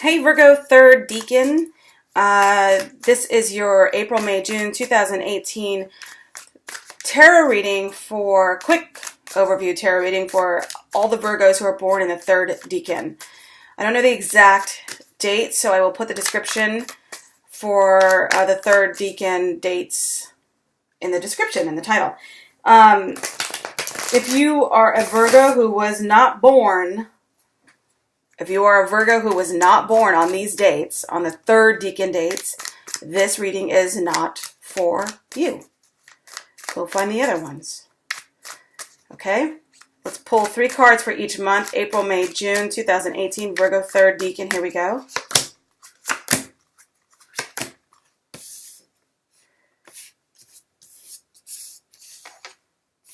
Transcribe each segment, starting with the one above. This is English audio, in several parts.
Hey Virgo, third decan. This is your April, May, June 2018 tarot reading for quick overview tarot reading for all the Virgos who are born in the third decan. I don't know the exact date, so I will put the description for the third decan dates in the description, in the title. If you are a Virgo who was not born on these dates, on the third decan dates, this reading is not for you. Go find the other ones. Okay? Let's pull 3 cards for each month. April, May, June 2018, Virgo, third decan. Here we go.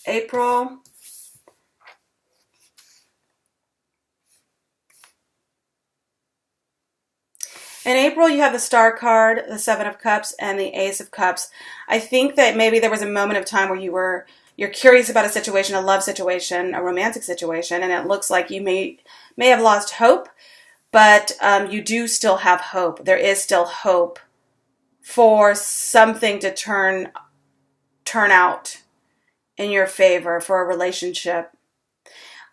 April. In April, you have the Star card, the Seven of Cups, and the Ace of Cups. I think that maybe there was a moment of time where you're curious about a situation, a love situation, a romantic situation, and it looks like you may have lost hope, but you do still have hope. There is still hope for something to turn out in your favor for a relationship.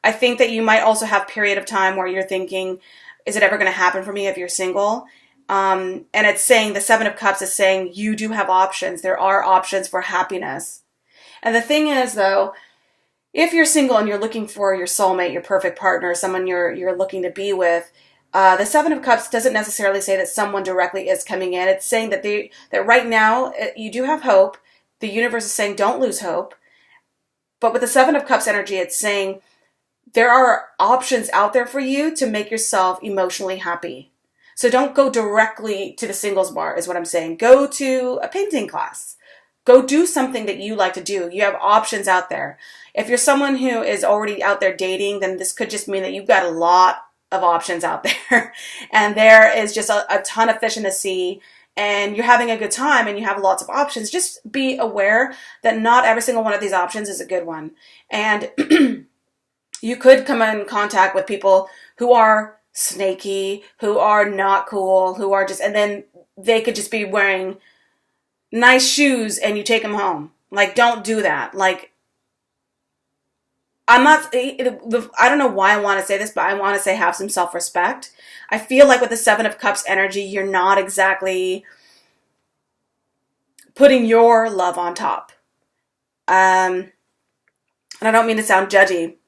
I think that you might also have a period of time where you're thinking, is it ever going to happen for me if you're single? And it's saying, the Seven of Cups is saying you do have options. There are options for happiness. And the thing is, though, if you're single and you're looking for your soulmate, your perfect partner, someone you're looking to be with, the Seven of Cups doesn't necessarily say that someone directly is coming in. It's saying that that right now you do have hope. The universe is saying don't lose hope. But with the Seven of Cups energy, it's saying there are options out there for you to make yourself emotionally happy. So don't go directly to the singles bar, is what I'm saying. Go to a painting class. Go do something that you like to do. You have options out there. If you're someone who is already out there dating, then this could just mean that you've got a lot of options out there. And there is just a ton of fish in the sea. And you're having a good time and you have lots of options. Just be aware that not every single one of these options is a good one. And you could come in contact with people who are snaky, who are not cool, who are just, and then they could just be wearing nice shoes and you take them home. Like, don't do that. Like, I don't know why I want to say this, but I want to say have some self-respect. I feel like with the Seven of Cups energy, you're not exactly putting your love on top. And I don't mean to sound judgy,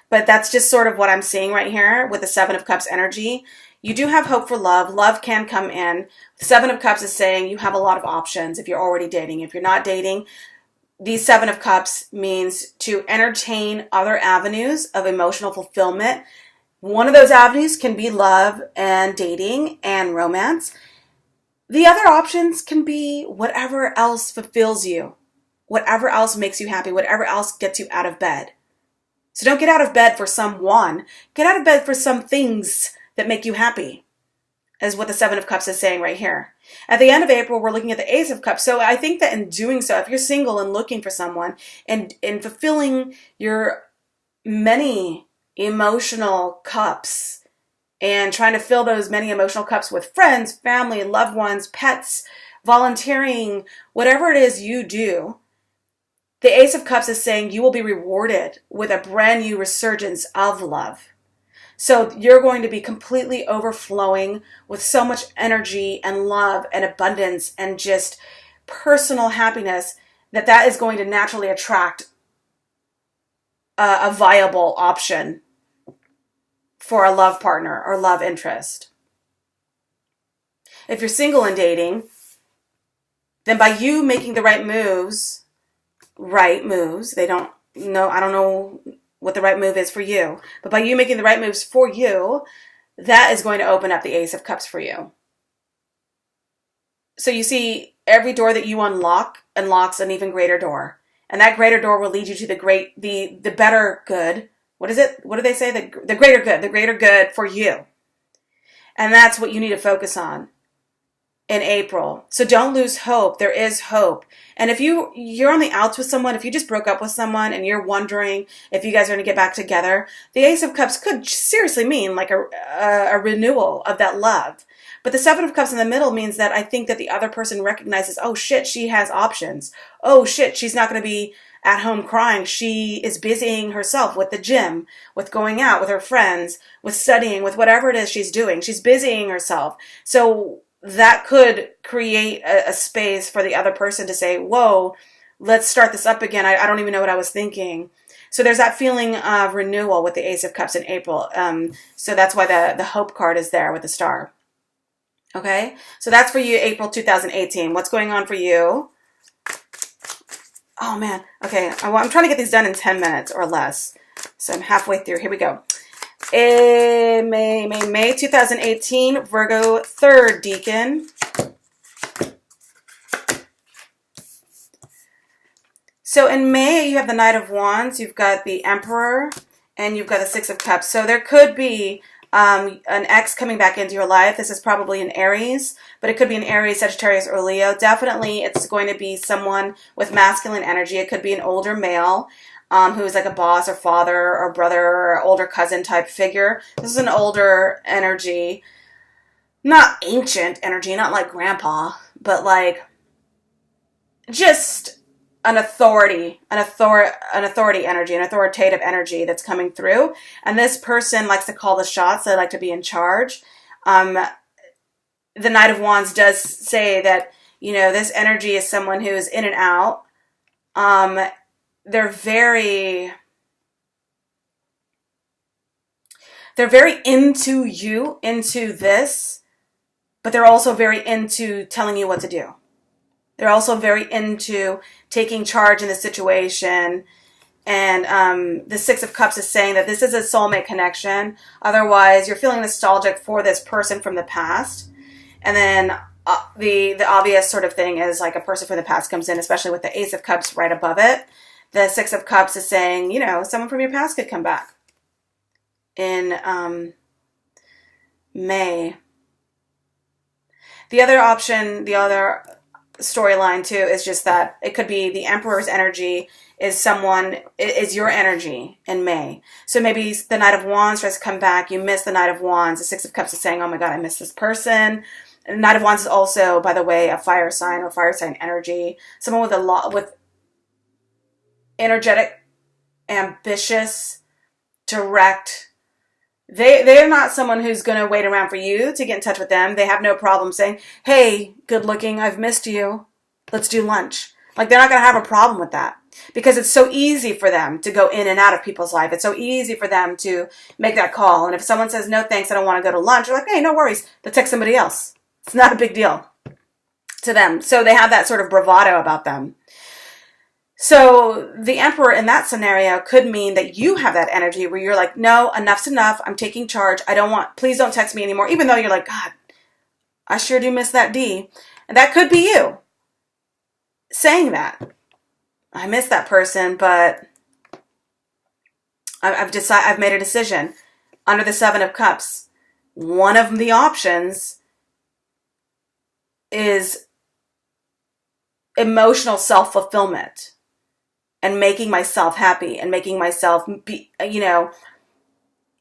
but that's just sort of what I'm seeing right here with the Seven of Cups energy. You do have hope for love. Love can come in. The Seven of Cups is saying you have a lot of options if you're already dating. If you're not dating, these Seven of Cups means to entertain other avenues of emotional fulfillment. One of those avenues can be love and dating and romance. The other options can be whatever else fulfills you, whatever else makes you happy, whatever else gets you out of bed. So don't get out of bed for someone. Get out of bed for some things that make you happy, is what the Seven of Cups is saying right here. At the end of April, we're looking at the Ace of Cups. So I think that in doing so, if you're single and looking for someone and in fulfilling your many emotional cups and trying to fill those many emotional cups with friends, family, loved ones, pets, volunteering, whatever it is you do, the Ace of Cups is saying you will be rewarded with a brand new resurgence of love. So you're going to be completely overflowing with so much energy and love and abundance and just personal happiness that is going to naturally attract a viable option for a love partner or love interest. If you're single and dating, then by you making the right moves, I don't know what the right move is for you, but by you making the right moves for you, that is going to open up the Ace of Cups for you. So you see, every door that you unlock unlocks an even greater door, and that greater door will lead you to the better good. What is it? What do they say? The greater good for you. And that's what you need to focus on. in April. So don't lose hope. There is hope. And if you're on the outs with someone, if you just broke up with someone and you're wondering if you guys are going to get back together, the Ace of Cups could seriously mean like a renewal of that love. But the Seven of Cups in the middle means that I think that the other person recognizes, oh shit, she has options. Oh shit, she's not going to be at home crying. She is busying herself with the gym, with going out with her friends, with studying, with whatever it is she's doing. She's busying herself. So that could create a space for the other person to say, whoa, let's start this up again. I don't even know what I was thinking. So there's that feeling of renewal with the Ace of Cups in April. So that's why the hope card is there with the star. Okay, so that's for you, April 2018. What's going on for you? Oh, man. Okay, I'm trying to get these done in 10 minutes or less. So I'm halfway through. Here we go. May 2018, Virgo, 3rd decan. So in May, you have the Knight of Wands, you've got the Emperor, and you've got the Six of Cups. So there could be an ex coming back into your life. This is probably an Aries, but it could be an Aries, Sagittarius, or Leo. Definitely it's going to be someone with masculine energy. It could be an older male who is like a boss or father or brother or older cousin type figure. This is an older energy, not ancient energy, not like grandpa, but like just an authority energy, an authoritative energy that's coming through. And this person likes to call the shots. They like to be in charge. The Knight of Wands does say that, you know, this energy is someone who is in and out. They're very into you, into this, but they're also very into telling you what to do. They're also very into taking charge in the situation. And the Six of Cups is saying that this is a soulmate connection. Otherwise, you're feeling nostalgic for this person from the past. And then the obvious sort of thing is like a person from the past comes in, especially with the Ace of Cups right above it. The Six of Cups is saying, you know, someone from your past could come back in May. The other option, the other storyline too, is just that it could be the Emperor's energy is your energy in May. So maybe the Knight of Wands tries to come back. You miss the Knight of Wands. The Six of Cups is saying, oh my God, I miss this person. And the Knight of Wands is also, by the way, a fire sign or fire sign energy. Someone with energetic, ambitious, direct. They're not someone who's going to wait around for you to get in touch with them. They have no problem saying, hey, good looking, I've missed you. Let's do lunch. Like, they're not going to have a problem with that because it's so easy for them to go in and out of people's life. It's so easy for them to make that call. And if someone says, no, thanks, I don't want to go to lunch, you're like, hey, no worries. They'll text somebody else. It's not a big deal to them. So they have that sort of bravado about them. So the Emperor in that scenario could mean that you have that energy where you're like, no, enough's enough. I'm taking charge. Please don't text me anymore. Even though you're like, God, I sure do miss that D. And that could be you saying that. I miss that person, but I've made a decision. Under the Seven of Cups, one of the options is emotional self-fulfillment. And making myself happy and making myself be,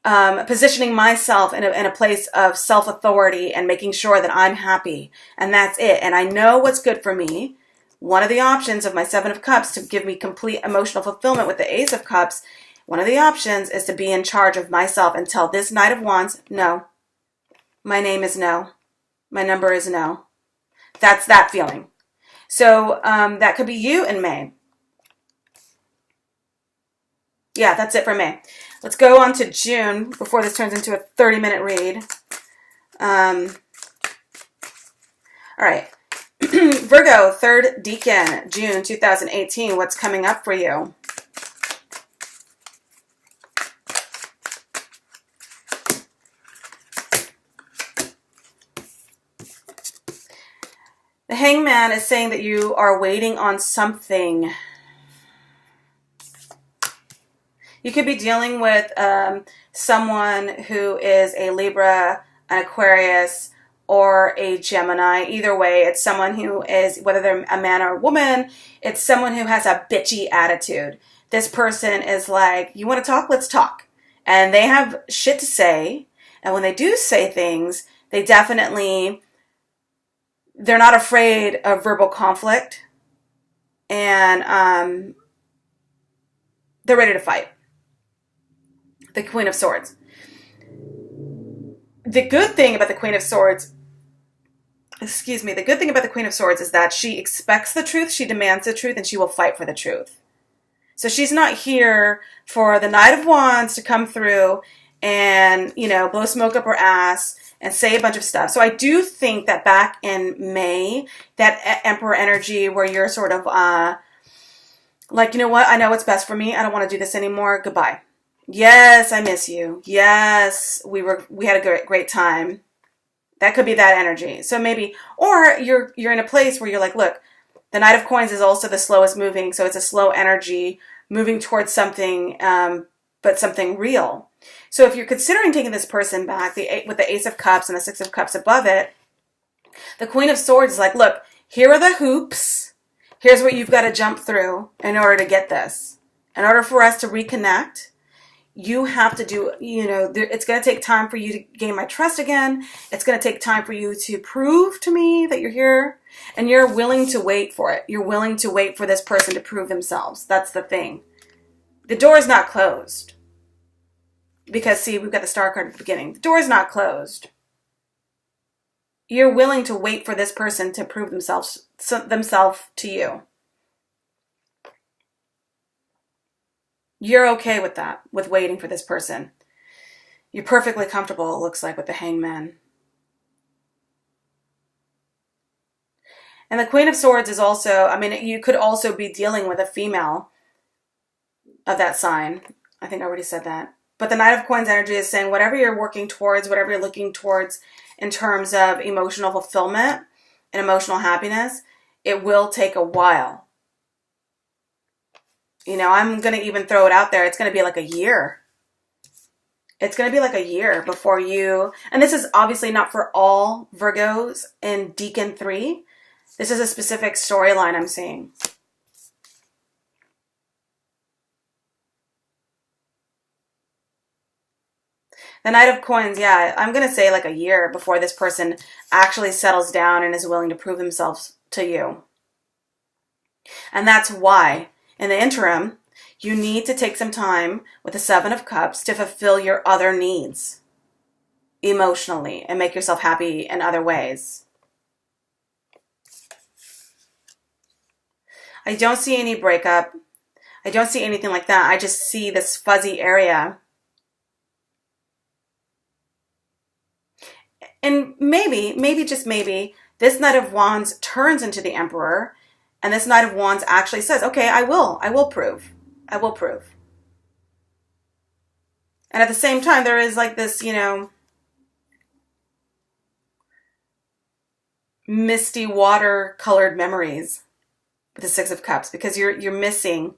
positioning myself in a place of self-authority and making sure that I'm happy. And that's it. And I know what's good for me. One of the options of my Seven of Cups to give me complete emotional fulfillment with the Ace of Cups, one of the options is to be in charge of myself and tell this Knight of Wands, no. My name is no. My number is no. That's that feeling. So that could be you in May. Yeah, that's it for May. Let's go on to June before this turns into a 30-minute read. All right. Virgo, 3rd decan, June 2018. What's coming up for you? The Hangman is saying that you are waiting on something. You could be dealing with someone who is a Libra, an Aquarius, or a Gemini. Either way, it's someone who is, whether they're a man or a woman, it's someone who has a bitchy attitude. This person is like, you want to talk? Let's talk. And they have shit to say. And when they do say things, they definitely, they're not afraid of verbal conflict. And they're ready to fight. The Queen of Swords. The good thing about the Queen of Swords, the good thing about the Queen of Swords is that she expects the truth, she demands the truth, and she will fight for the truth. So she's not here for the Knight of Wands to come through and, blow smoke up her ass and say a bunch of stuff. So I do think that back in May, that Emperor energy where you're sort of like, you know what? I know what's best for me. I don't want to do this anymore. Goodbye. Yes, I miss you. Yes, we had a great time. That could be that energy. So maybe, or you're in a place where you're like, look, the Knight of Coins is also the slowest moving, so it's a slow energy moving towards something, but something real. So if you're considering taking this person back, with the Ace of Cups and the Six of Cups above it, the Queen of Swords is like, look, here are the hoops. Here's what you've got to jump through in order to get this. In order for us to reconnect, you have to do, it's going to take time for you to gain my trust again. It's going to take time for you to prove to me that you're here. And you're willing to wait for it. You're willing to wait for this person to prove themselves. That's the thing. The door is not closed. Because, see, we've got the Star card at the beginning. The door is not closed. You're willing to wait for this person to prove themselves to you. You're okay with that, with waiting for this person. You're perfectly comfortable, it looks like, with the Hangman. And the Queen of Swords is also, you could also be dealing with a female of that sign. I think I already said that. But the Knight of Coins energy is saying whatever you're working towards, whatever you're looking towards in terms of emotional fulfillment and emotional happiness, it will take a while. I'm going to even throw it out there. It's going to be like a year. It's going to be like a year before you, and this is obviously not for all Virgos in DECAN 3. This is a specific storyline I'm seeing. The Knight of Coins, yeah, I'm going to say like a year before this person actually settles down and is willing to prove themselves to you. And that's why, in the interim, you need to take some time with the Seven of Cups to fulfill your other needs emotionally and make yourself happy in other ways. I don't see any breakup. I don't see anything like that. I just see this fuzzy area. And maybe, just maybe, this Knight of Wands turns into the Emperor, and this Knight of Wands actually says, okay, I will prove. I will prove. And at the same time, there is like this, misty water-colored memories with the Six of Cups, because you're missing,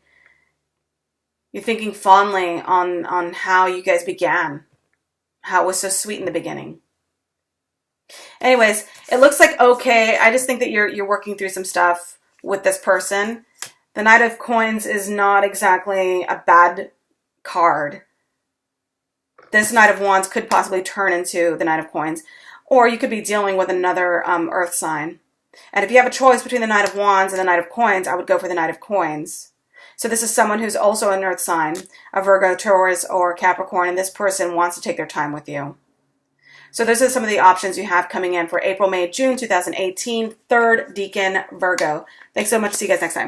you're thinking fondly on how you guys began, how it was so sweet in the beginning. Anyways, it looks like okay. I just think that you're working through some stuff with this person. The Knight of Coins is not exactly a bad card. This Knight of Wands could possibly turn into the Knight of Coins, or you could be dealing with another earth sign. And if you have a choice between the Knight of Wands and the Knight of Coins, I would go for the Knight of Coins. So this is someone who's also an earth sign, a Virgo, Taurus, or Capricorn, and this person wants to take their time with you. So those are some of the options you have coming in for April, May, June 2018, 3rd Decan Virgo. Thanks so much. See you guys next time.